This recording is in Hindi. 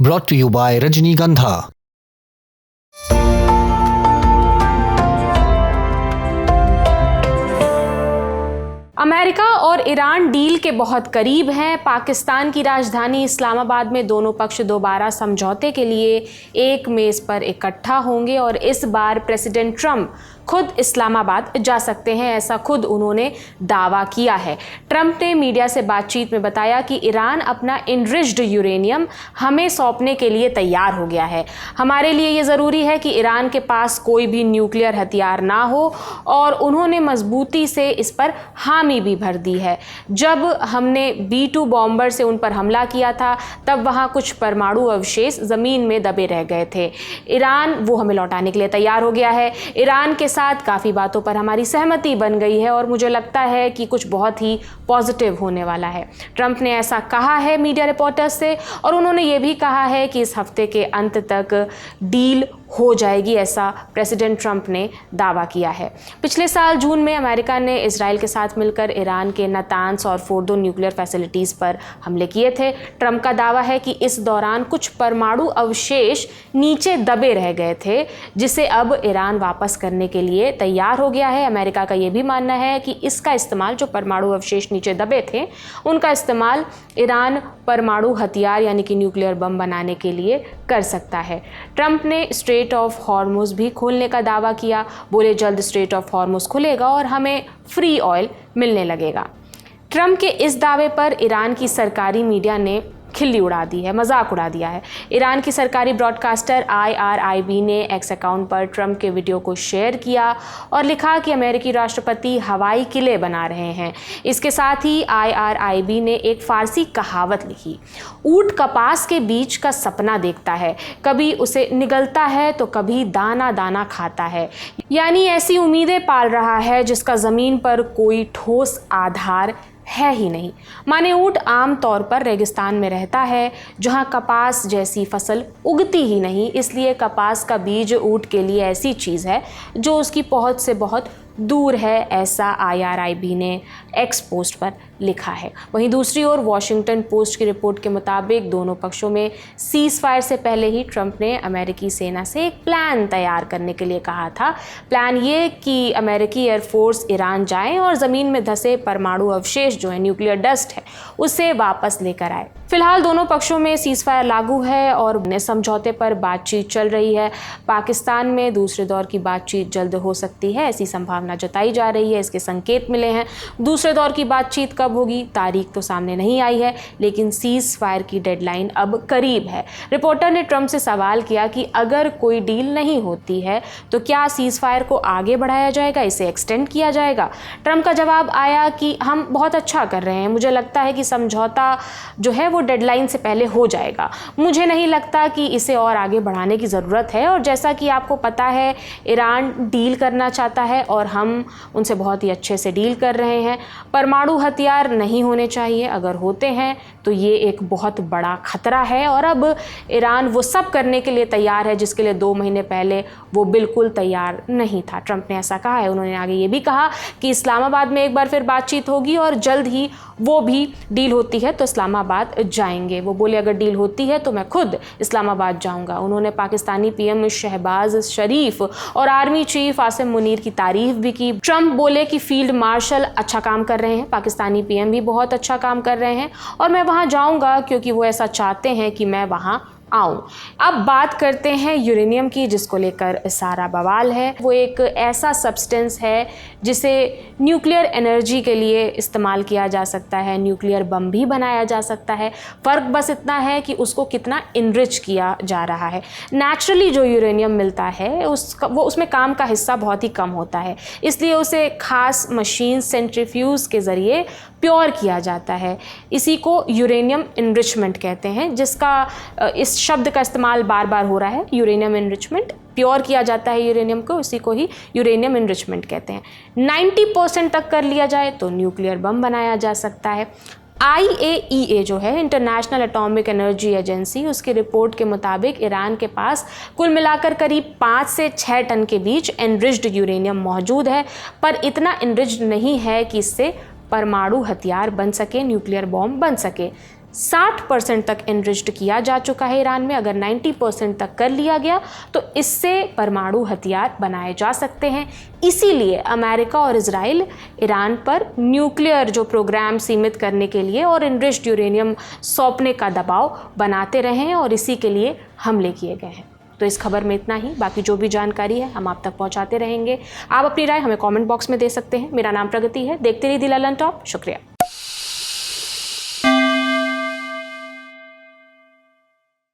brought to you by Rajnigandha। America और ईरान डील के बहुत करीब हैं। पाकिस्तान की राजधानी इस्लामाबाद में दोनों पक्ष दोबारा समझौते के लिए एक मेज़ पर इकट्ठा होंगे और इस बार प्रेसिडेंट ट्रंप खुद इस्लामाबाद जा सकते हैं, ऐसा खुद उन्होंने दावा किया है। ट्रंप ने मीडिया से बातचीत में बताया कि ईरान अपना इनरिच्ड यूरेनियम हमें सौंपने के लिए तैयार हो गया है। हमारे लिए ये ज़रूरी है कि ईरान के पास कोई भी न्यूक्लियर हथियार ना हो और उन्होंने मजबूती से इस पर हामी भी भर दी है। जब हमने B-2 बॉम्बर से उन पर हमला किया था तब वहाँ कुछ परमाणु अवशेष ज़मीन में दबे रह गए थे। ईरान वो हमें लौटाने के लिए तैयार हो गया है। ईरान के साथ काफ़ी बातों पर हमारी सहमति बन गई है और मुझे लगता है कि कुछ बहुत ही पॉजिटिव होने वाला है। ट्रंप ने ऐसा कहा है मीडिया रिपोर्टर्स से और उन्होंने ये भी कहा है कि इस हफ्ते के अंत तक डील हो जाएगी, ऐसा प्रेसिडेंट ट्रंप ने दावा किया है। पिछले साल जून में अमेरिका ने इजराइल के साथ मिलकर ईरान के नातान्स और फोर्दो न्यूक्लियर फैसिलिटीज़ पर हमले किए थे। ट्रंप का दावा है कि इस दौरान कुछ परमाणु अवशेष नीचे दबे रह गए थे, जिसे अब ईरान वापस करने के लिए तैयार हो गया है। अमेरिका का ये भी मानना है कि इसका इस्तेमाल, जो परमाणु अवशेष नीचे दबे थे, उनका इस्तेमाल ईरान परमाणु हथियार यानी कि न्यूक्लियर बम बनाने के लिए कर सकता है। ट्रंप ने स्ट्रेट ऑफ हॉर्मुज़ भी खोलने का दावा किया। बोले जल्द स्ट्रेट ऑफ हॉर्मुज़ खुलेगा और हमें फ्री ऑयल मिलने लगेगा। ट्रंप के इस दावे पर ईरान की सरकारी मीडिया ने खिल्ली उड़ा दी है, मजाक उड़ा दिया है। ईरान की सरकारी ब्रॉडकास्टर IRIB ने एक्स अकाउंट पर ट्रंप के वीडियो को शेयर किया और लिखा कि अमेरिकी राष्ट्रपति हवाई किले बना रहे हैं। इसके साथ ही IRIB ने एक फारसी कहावत लिखी, ऊंट कपास के बीज का सपना देखता है, कभी उसे निगलता है तो कभी दाना दाना खाता है, यानी ऐसी उम्मीदें पाल रहा है जिसका ज़मीन पर कोई ठोस आधार है ही नहीं। माने ऊंट आम तौर पर रेगिस्तान में रहता है जहां कपास जैसी फसल उगती ही नहीं, इसलिए कपास का बीज ऊंट के लिए ऐसी चीज़ है जो उसकी पहुंच से बहुत दूर है, ऐसा IRIB ने एक्स पोस्ट पर लिखा है। वहीं दूसरी ओर वॉशिंगटन पोस्ट की रिपोर्ट के मुताबिक दोनों पक्षों में सीज़ फायर से पहले ही ट्रंप ने अमेरिकी सेना से एक प्लान तैयार करने के लिए कहा था। प्लान ये कि अमेरिकी एयरफोर्स ईरान जाए और ज़मीन में धंसे परमाणु अवशेष जो है, न्यूक्लियर डस्ट है, उसे वापस लेकर आए। फिलहाल दोनों पक्षों में सीज़ फायर लागू है और समझौते पर बातचीत चल रही है। पाकिस्तान में दूसरे दौर की बातचीत जल्द हो सकती है, ऐसी संभावना जताई जा रही है, इसके संकेत मिले हैं। दूसरे दौर की बातचीत कब होगी, तारीख तो सामने नहीं आई है, लेकिन सीज़ फायर की डेडलाइन अब करीब है। रिपोर्टर ने ट्रंप से सवाल किया कि अगर कोई डील नहीं होती है तो क्या सीज़ फायर को आगे बढ़ाया जाएगा, इसे एक्सटेंड किया जाएगा। ट्रंप का जवाब आया कि हम बहुत अच्छा कर रहे हैं, मुझे लगता है कि समझौता जो है वो डेडलाइन से पहले हो जाएगा। मुझे नहीं लगता कि इसे और आगे बढ़ाने की ज़रूरत है और जैसा कि आपको पता है ईरान डील करना चाहता है और हम उनसे बहुत ही अच्छे से डील कर रहे हैं। परमाणु हथियार नहीं होने चाहिए, अगर होते हैं तो ये एक बहुत बड़ा खतरा है और अब ईरान वो सब करने के लिए तैयार है जिसके लिए 2 महीने पहले वो बिल्कुल तैयार नहीं था। ट्रंप ने ऐसा कहा है। उन्होंने आगे ये भी कहा कि इस्लामाबाद में एक बार फिर बातचीत होगी और जल्द ही वो भी डील होती है तो इस्लामाबाद जाएंगे। वो बोले अगर डील होती है तो मैं खुद इस्लामाबाद जाऊंगा। उन्होंने पाकिस्तानी PM शहबाज शरीफ और आर्मी चीफ आसिम मुनीर की तारीफ भी की। ट्रंप बोले कि फील्ड मार्शल अच्छा काम कर रहे हैं, पाकिस्तानी PM भी बहुत अच्छा काम कर रहे हैं और मैं वहाँ जाऊंगा क्योंकि वो ऐसा चाहते हैं कि मैं वहाँ आऊँ। अब बात करते हैं यूरेनियम की, जिसको लेकर सारा बवाल है। वो एक ऐसा सब्सटेंस है जिसे न्यूक्लियर एनर्जी के लिए इस्तेमाल किया जा सकता है, न्यूक्लियर बम भी बनाया जा सकता है। फ़र्क बस इतना है कि उसको कितना इनरिच किया जा रहा है। नेचुरली जो यूरेनियम मिलता है उसमें काम का हिस्सा बहुत ही कम होता है, इसलिए उसे खास मशीन सेंट्रीफ्यूज के ज़रिए प्योर किया जाता है। इसी को यूरेनियम इनरिचमेंट कहते हैं, जिसका इस शब्द का इस्तेमाल बार बार हो रहा है। यूरेनियम इनरिचमेंट, प्योर किया जाता है यूरेनियम को, इसी को ही यूरेनियम इनरिचमेंट कहते हैं। 90% तक कर लिया जाए तो न्यूक्लियर बम बनाया जा सकता है। IAEA जो है, इंटरनेशनल एटॉमिक एनर्जी एजेंसी, उसकी रिपोर्ट के मुताबिक ईरान के पास कुल मिलाकर करीब 5 से 6 टन के बीच एनरिच्ड यूरेनियम मौजूद है, पर इतना एनरिच्ड नहीं है कि इससे परमाणु हथियार बन सके, न्यूक्लियर बॉम्ब बन सके। 60% तक एनरिच्ड किया जा चुका है ईरान में। अगर 90% तक कर लिया गया तो इससे परमाणु हथियार बनाए जा सकते हैं। इसीलिए अमेरिका और इजराइल ईरान पर न्यूक्लियर जो प्रोग्राम सीमित करने के लिए और एनरिच्ड यूरेनियम सौंपने का दबाव बनाते रहे हैं और इसी के लिए हमले किए गए हैं। तो इस खबर में इतना ही। बाकी जो भी जानकारी है हम आप तक पहुंचाते रहेंगे। आप अपनी राय हमें कमेंट बॉक्स में दे सकते हैं। मेरा नाम प्रगति है। देखते रहिए दिल अलन टॉप। शुक्रिया।